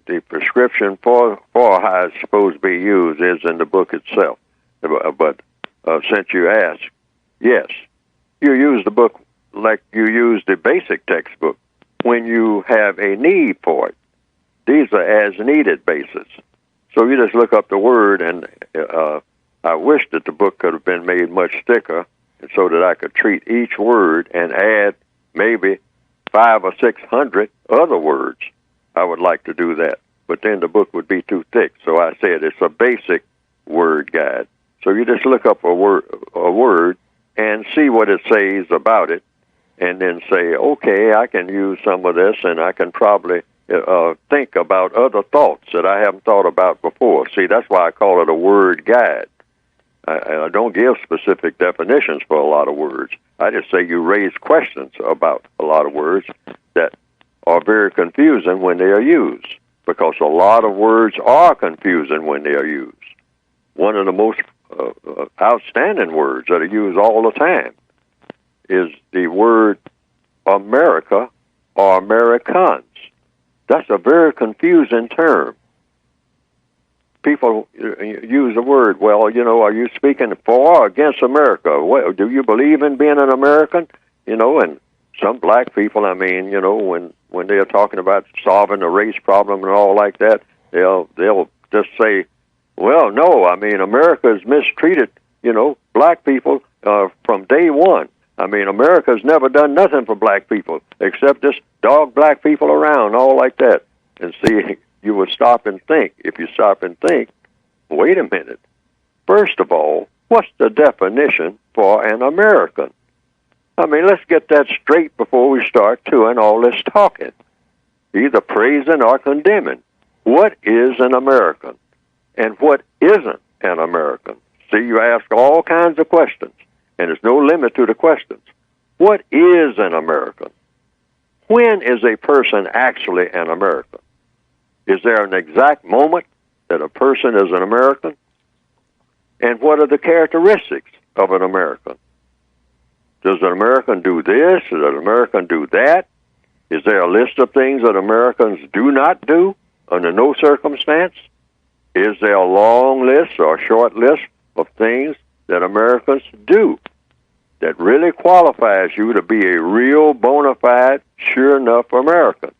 the prescription for how it's supposed to be used is in the book itself. But since you asked, yes, you use the book like you use the basic textbook when you have a need for it. These are as needed basis. So you just look up the word, and I wish that the book could have been made much thicker so that I could treat each word and add maybe 500 or 600 other words. I would like to do that, but then the book would be too thick. So I said it's a basic word guide. So you just look up a word and see what it says about it, and then say, okay, I can use some of this, and I can probably think about other thoughts that I haven't thought about before. See, that's why I call it a word guide. I don't give specific definitions for a lot of words. I just say you raise questions about a lot of words that are very confusing when they are used, because a lot of words are confusing when they are used. One of the most outstanding words that are used all the time is the word America or Americans. That's a very confusing term. People use the word, well, are you speaking for or against America? Well, do you believe in being an American? And some black people, when they're talking about solving the race problem and all like that, they'll just say, well, no, America has mistreated, black people from day one. America's never done nothing for black people except just dog black people around, all like that. And see, you would stop and think. If you stop and think, wait a minute. First of all, what's the definition for an American? Let's get that straight before we start doing all this talking, either praising or condemning. What is an American? And what isn't an American? See, you ask all kinds of questions, and there's no limit to the questions. What is an American? When is a person actually an American? Is there an exact moment that a person is an American? And what are the characteristics of an American? Does an American do this? Does an American do that? Is there a list of things that Americans do not do under no circumstance? Is there a long list or a short list of things that Americans do that really qualifies you to be a real, bona fide, sure enough American?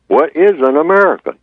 What is an American?